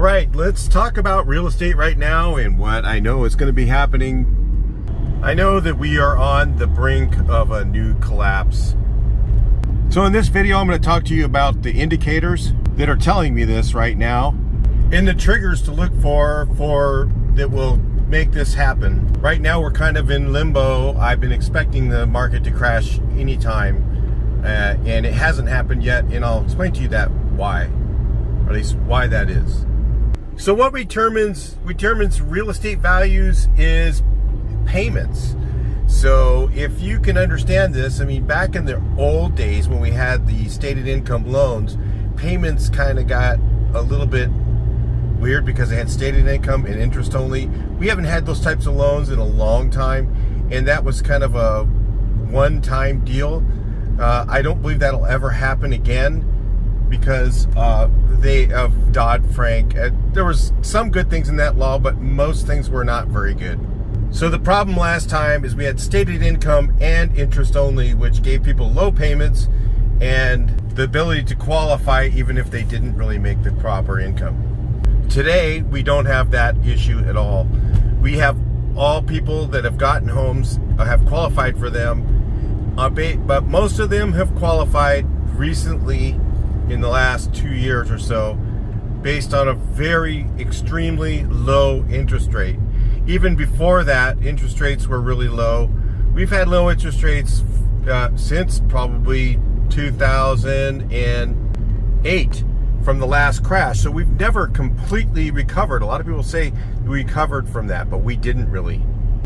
Right, let's talk about real estate right now and what I know is going to be happening. I know that we are on the brink of a new collapse. So in this video, I'm going to talk to you about the indicators that are telling me this right now and the triggers to look for that will make this happen. Right now, we're kind of in limbo. I've been expecting the market to crash anytime, and it hasn't happened yet, and I'll explain to you that why, or at least why that is. So what determines real estate values is payments. So if you can understand this, I mean, back in the old days when we had the stated income loans, payments kind of got a little bit weird because they had stated income and interest only. We haven't had those types of loans in a long time, and that was kind of a one-time deal. I don't believe that'll ever happen again, because of Dodd-Frank. There was some good things in that law, but most things were not very good. So the problem last time is we had stated income and interest only, which gave people low payments and the ability to qualify even if they didn't really make the proper income. Today, we don't have that issue at all. We have all people that have gotten homes, have qualified for them, but most of them have qualified recently in the last 2 years or so, based on a very extremely low interest rate. Even before that, interest rates were really low. We've had low interest rates since probably 2008 from the last crash. So we've never completely recovered. A lot of people say we recovered from that, but we didn't really.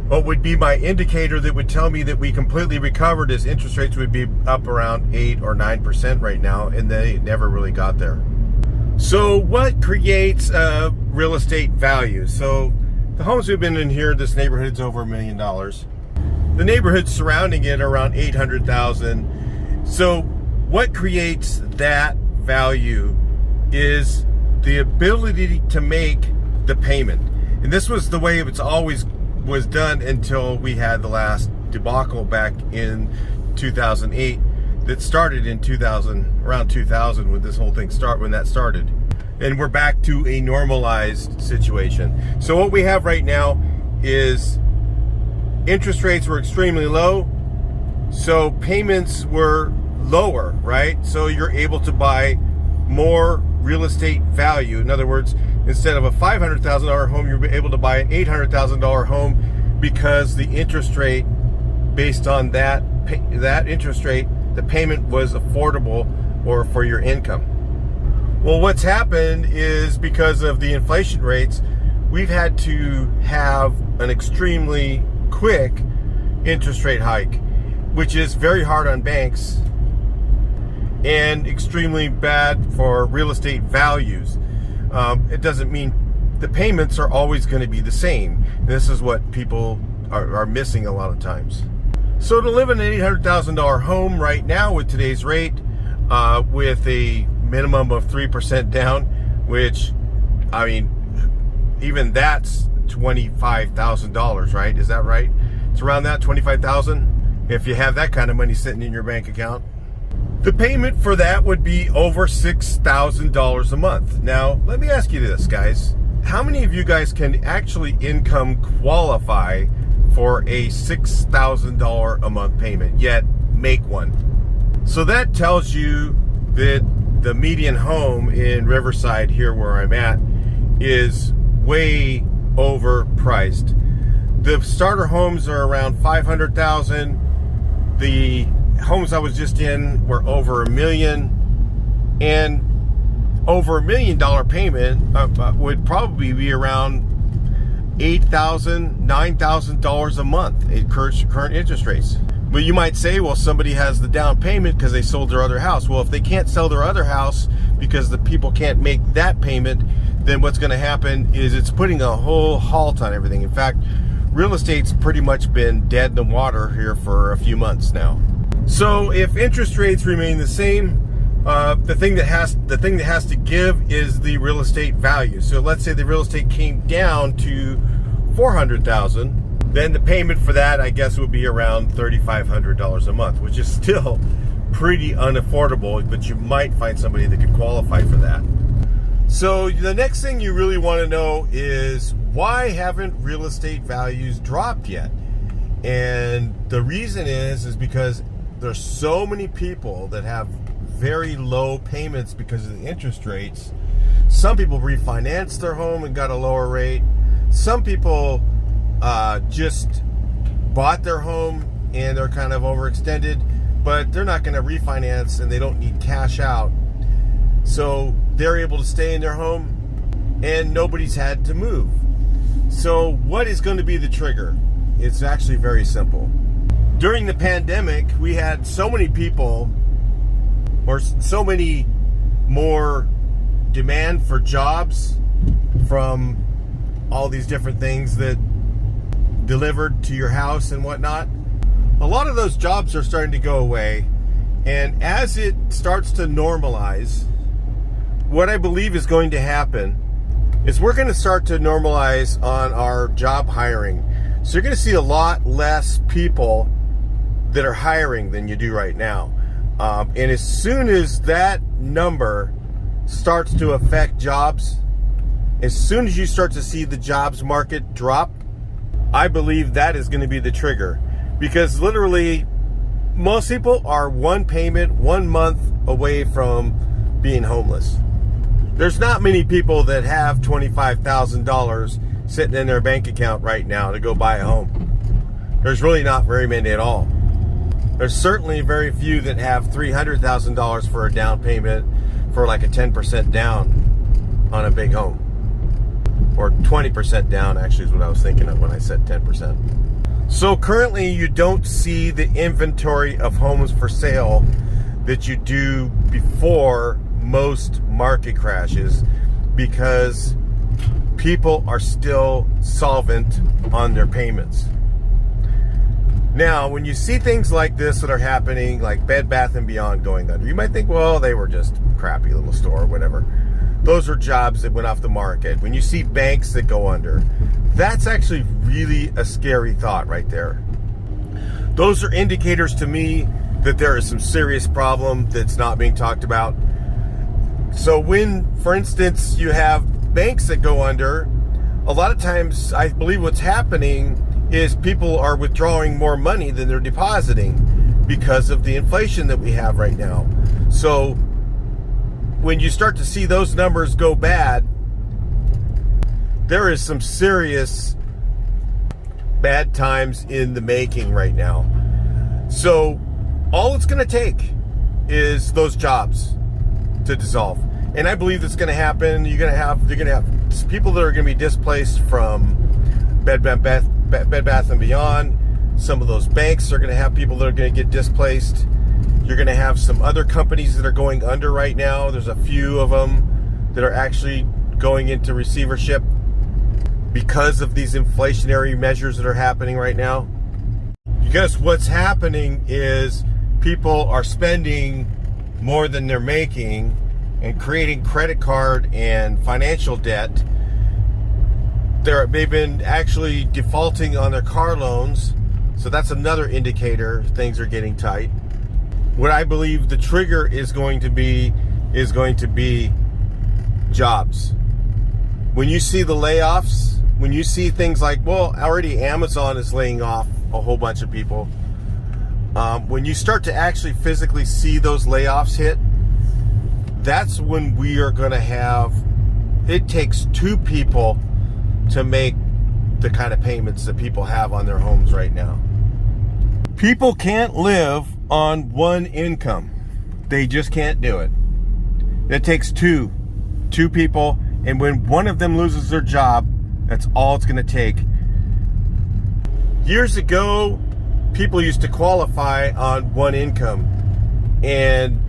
What would be my indicator that would tell me that we completely recovered is interest rates would be up around 8 or 9% right now, and they never really got there. So what creates real estate value? So the homes we've been in here, this neighborhood's over $1 million. The neighborhoods surrounding it are around 800,000. So what creates that value is the ability to make the payment. And this was the way it's always was done until we had the last debacle back in 2008 that started in around 2000 when this whole thing started. And we're back to a normalized situation. So what we have right now is interest rates were extremely low, so payments were lower, right? So you're able to buy more real estate value. In other words, instead of a $500,000 home, you're able to buy an $800,000 home because the interest rate, based on that interest rate, the payment was affordable or for your income. Well, what's happened is because of the inflation rates, we've had to have an extremely quick interest rate hike, which is very hard on banks and extremely bad for real estate values. It doesn't mean the payments are always going to be the same. This is what people are missing a lot of times. So to live in an $800,000 home right now with today's rate, with a minimum of 3% down, which, I mean, even that's $25,000, right? Is that right? It's around that, $25,000, if you have that kind of money sitting in your bank account. The payment for that would be over $6,000 a month. Now, let me ask you this, guys. How many of you guys can actually income qualify for a $6,000 a month payment, yet make one? So that tells you that the median home in Riverside, here where I'm at, is way overpriced. The starter homes are around $500,000. The homes I was just in were over $1 million, and over $1 million payment would probably be around $8,000, $9,000 a month at current interest rates. But you might say, well, somebody has the down payment because they sold their other house. Well, if they can't sell their other house because the people can't make that payment, then what's going to happen is it's putting a whole halt on everything. In fact, real estate's pretty much been dead in the water here for a few months now. So if interest rates remain the same, the thing that has to give is the real estate value. So let's say the real estate came down to $400,000, then the payment for that, I guess, would be around $3,500 a month, which is still pretty unaffordable, but you might find somebody that could qualify for that. So the next thing you really want to know is, why haven't real estate values dropped yet? And the reason is because there's so many people that have very low payments because of the interest rates. Some people refinanced their home and got a lower rate. Some people just bought their home and they're kind of overextended, but they're not going to refinance and they don't need cash out. So they're able to stay in their home and nobody's had to move. So what is going to be the trigger? It's actually very simple. During the pandemic, we had so many people, or so many more demand for jobs from all these different things that delivered to your house and whatnot. A lot of those jobs are starting to go away, and as it starts to normalize, what I believe is going to happen is we're going to start to normalize on our job hiring. So you're going to see a lot less people that are hiring than you do right now. And as soon as that number starts to affect jobs, as soon as you start to see the jobs market drop, I believe that is going to be the trigger. Because literally, most people are one payment, 1 month away from being homeless. There's not many people that have $25,000 sitting in their bank account right now to go buy a home. There's really not very many at all. There's certainly very few that have $300,000 for a down payment for like a 10% down on a big home. Or 20% down, actually, is what I was thinking of when I said 10%. So currently you don't see the inventory of homes for sale that you do before most market crashes, because people are still solvent on their payments. Now, when you see things like this that are happening, like Bed Bath & Beyond going under, you might think, well, they were just a crappy little store or whatever. Those are jobs that went off the market. When you see banks that go under, that's actually really a scary thought right there. Those are indicators to me that there is some serious problem that's not being talked about. So when, for instance, you have banks that go under, a lot of times I believe what's happening is people are withdrawing more money than they're depositing because of the inflation that we have right now. So when you start to see those numbers go bad, there is some serious bad times in the making right now. So all it's going to take is those jobs to dissolve. And I believe that's going to happen. You're going to have people that are going to be displaced from Bed Bath & Beyond. Some of those banks are going to have people that are going to get displaced. You're going to have some other companies that are going under right now. There's a few of them that are actually going into receivership because of these inflationary measures that are happening right now. Because what's happening is people are spending more than they're making and creating credit card and financial debt. They've been actually defaulting on their car loans. So that's another indicator things are getting tight. What I believe the trigger is going to be jobs. When you see the layoffs, when you see things like, well, already Amazon is laying off a whole bunch of people. When you start to actually physically see those layoffs hit, that's when we are going to have, it takes two people to make the kind of payments that people have on their homes right now. People can't live on one income. They just can't do it. It takes two people, and when one of them loses their job, that's all it's going to take. Years ago, people used to qualify on one income, and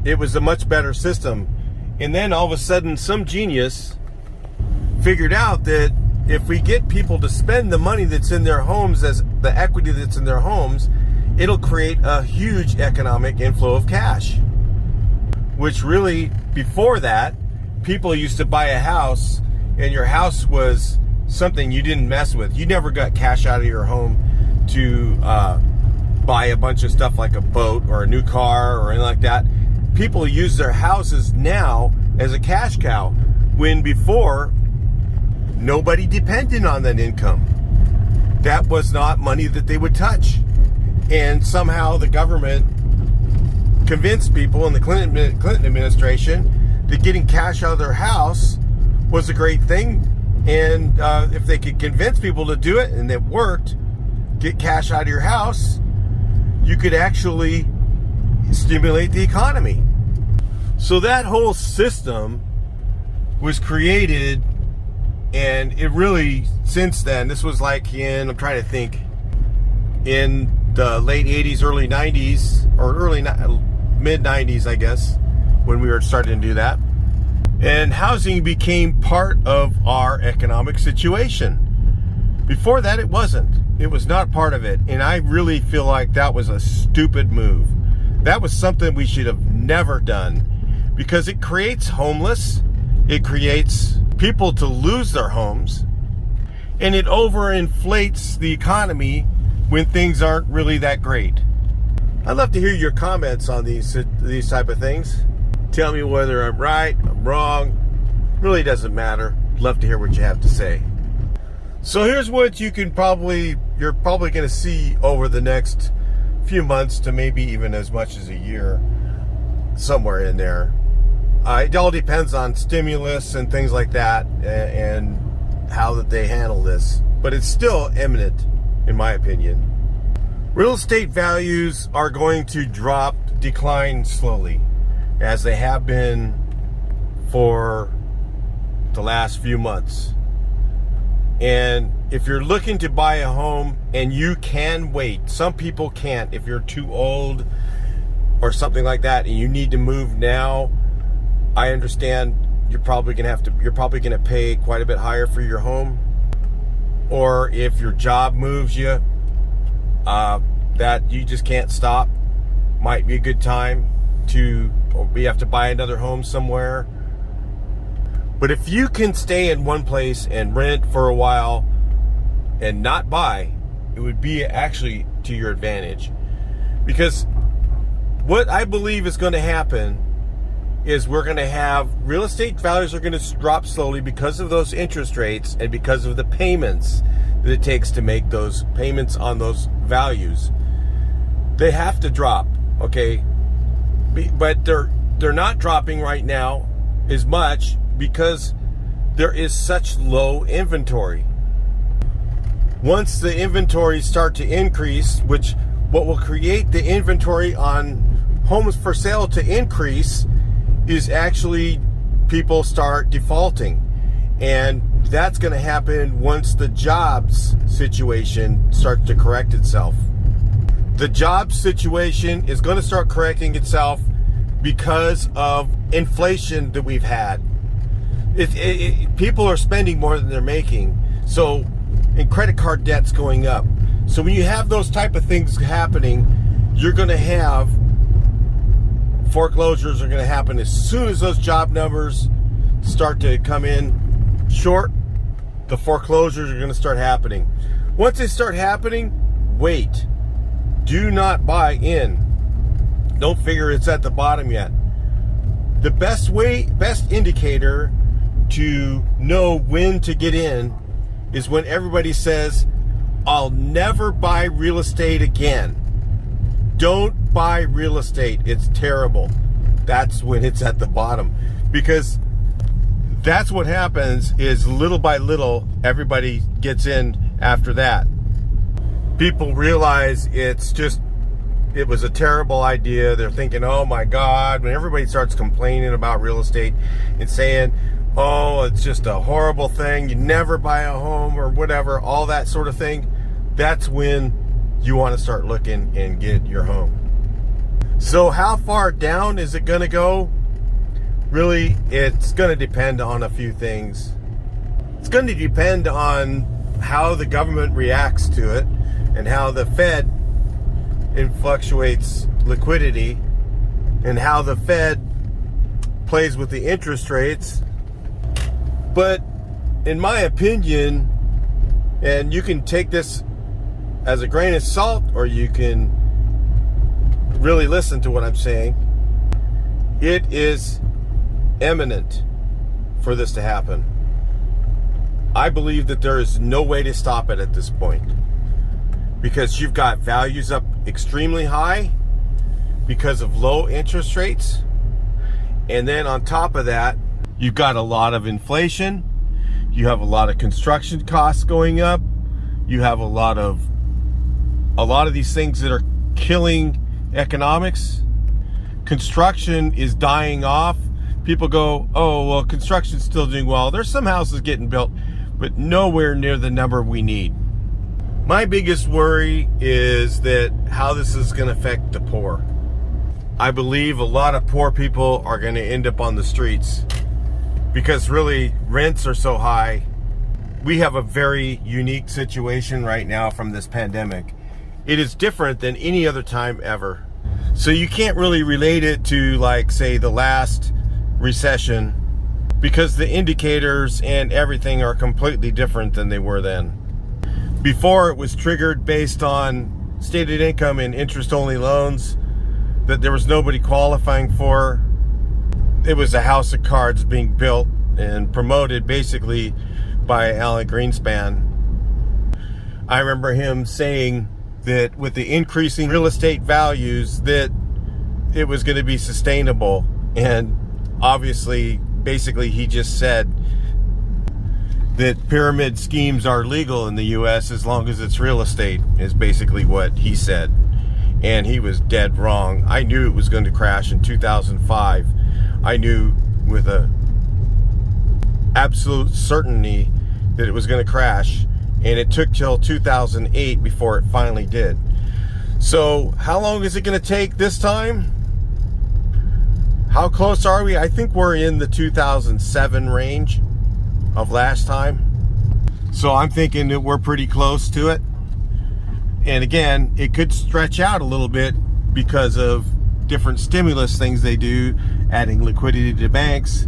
it was a much better system. And then all of a sudden, some genius figured out that if we get people to spend the money that's in their homes as the equity that's in their homes, it'll create a huge economic inflow of cash. Which really, before that, people used to buy a house, and your house was something you didn't mess with. You never got cash out of your home to buy a bunch of stuff like a boat or a new car or anything like that. People use their houses now as a cash cow, when before nobody depended on that income. That was not money that they would touch. And somehow the government convinced people in the Clinton administration that getting cash out of their house was a great thing. And if they could convince people to do it, and it worked, get cash out of your house, you could actually stimulate the economy. So that whole system was created, and it really, since then, this was like in, I'm trying to think, in the late 80s, early 90s, or mid 90s, I guess, when we were starting to do that. And housing became part of our economic situation. Before that, it wasn't. It was not part of it. And I really feel like that was a stupid move. That was something we should have never done, because it creates homeless. It creates people to lose their homes, and it overinflates the economy when things aren't really that great. I'd love to hear your comments on these type of things. Tell me whether I'm right, I'm wrong. Really doesn't matter. Love to hear what you have to say. So here's what you're probably going to see over the next few months to maybe even as much as a year, somewhere in there. It all depends on stimulus and things like that, and how that they handle this. But it's still imminent, in my opinion. Real estate values are going to decline slowly, as they have been for the last few months. And if you're looking to buy a home and you can wait, some people can't. If you're too old or something like that and you need to move now, I understand you're probably going to pay quite a bit higher for your home. Or if your job moves you, that you just can't stop, might be a good time or you have to buy another home somewhere. But if you can stay in one place and rent for a while and not buy, it would be actually to your advantage. Because what I believe is going to happen is we're going to have real estate values are going to drop slowly because of those interest rates and because of the payments that it takes to make those payments on those values. They have to drop, okay? But they're not dropping right now as much because there is such low inventory. Once the inventories start to increase, which what will create the inventory on homes for sale to increase is actually people start defaulting. And that's going to happen once the jobs situation starts to correct itself. The job situation is going to start correcting itself because of inflation that we've had. People are spending more than they're making, and credit card debt's going up. So when you have those type of things happening, you're going to have foreclosures are going to happen as soon as those job numbers start to come in short. The foreclosures are going to start happening. Once they start happening, wait. Do not buy in. Don't figure it's at the bottom yet. The best indicator to know when to get in is when everybody says, I'll never buy real estate again. Don't buy real estate. It's terrible. That's when it's at the bottom. Because that's what happens is little by little, everybody gets in after that. People realize it was a terrible idea. They're thinking, oh my God, when everybody starts complaining about real estate and saying, oh, it's just a horrible thing, you never buy a home or whatever, all that sort of thing, that's when you want to start looking and get your home. So how far down is it going to go? Really, it's going to depend on a few things. It's going to depend on how the government reacts to it and how the Fed fluctuates liquidity and how the Fed plays with the interest rates. But in my opinion, and you can take this as a grain of salt or you can really listen to what I'm saying, it is imminent for this to happen. I believe that there is no way to stop it at this point, because you've got values up extremely high because of low interest rates, and then on top of that, you've got a lot of inflation. You have a lot of construction costs going up. You have a lot of these things that are killing economics. Construction is dying off. People go, oh, well, construction's still doing well. There's some houses getting built, but nowhere near the number we need. My biggest worry is that how this is going to affect the poor. I believe a lot of poor people are going to end up on the streets because really rents are so high. We have a very unique situation right now from this pandemic. It is different than any other time ever. So you can't really relate it to, like, say, the last recession, because the indicators and everything are completely different than they were then. Before, it was triggered based on stated income and interest-only loans that there was nobody qualifying for. It was a house of cards being built and promoted basically by Alan Greenspan. I remember him saying that with the increasing real estate values that it was going to be sustainable, and obviously basically he just said that pyramid schemes are legal in the US as long as it's real estate, is basically what he said, and he was dead wrong. I knew it was going to crash in 2005. I knew with a absolute certainty that it was going to crash, and it took till 2008 before it finally did. So how long is it going to take this time? How close are we? I think we're in the 2007 range of last time. So I'm thinking that we're pretty close to it. And again, it could stretch out a little bit because of different stimulus things they do, adding liquidity to banks,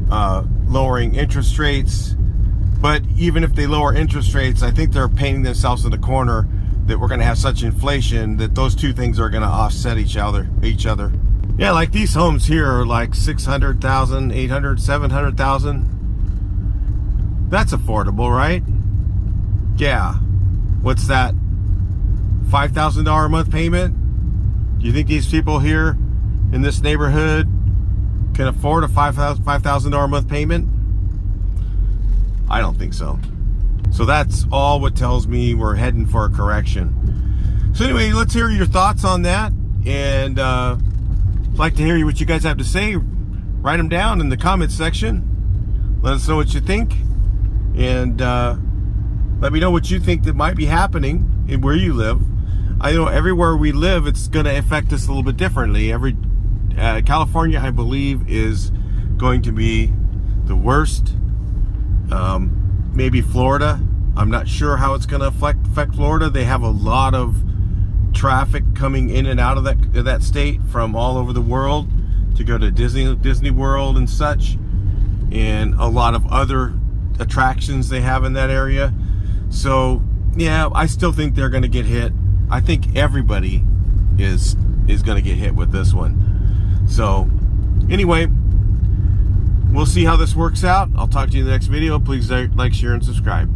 lowering interest rates. But even if they lower interest rates, I think they're painting themselves in the corner that we're going to have such inflation that those two things are going to offset each other. Yeah, like these homes here are like 600,000, 800, 700,000. That's affordable, right? Yeah. What's that? $5,000 a month payment? Do you think these people here in this neighborhood can afford a $5,000 a month payment? I don't think so. So that's all what tells me we're heading for a correction. So anyway, let's hear your thoughts on that, and I'd like to hear what you guys have to say. Write them down in the comments section. Let us know what you think, and let me know what you think that might be happening in where you live. I know everywhere we live, it's going to affect us a little bit differently. California, I believe, is going to be the worst. Maybe Florida. I'm not sure how it's going to affect Florida. They have a lot of traffic coming in and out of that state from all over the world to go to Disney World and such, and a lot of other attractions they have in that area. So yeah, I still think they're going to get hit. I think everybody is going to get hit with this one. So anyway, we'll see how this works out. I'll talk to you in the next video. Please like, share, and subscribe.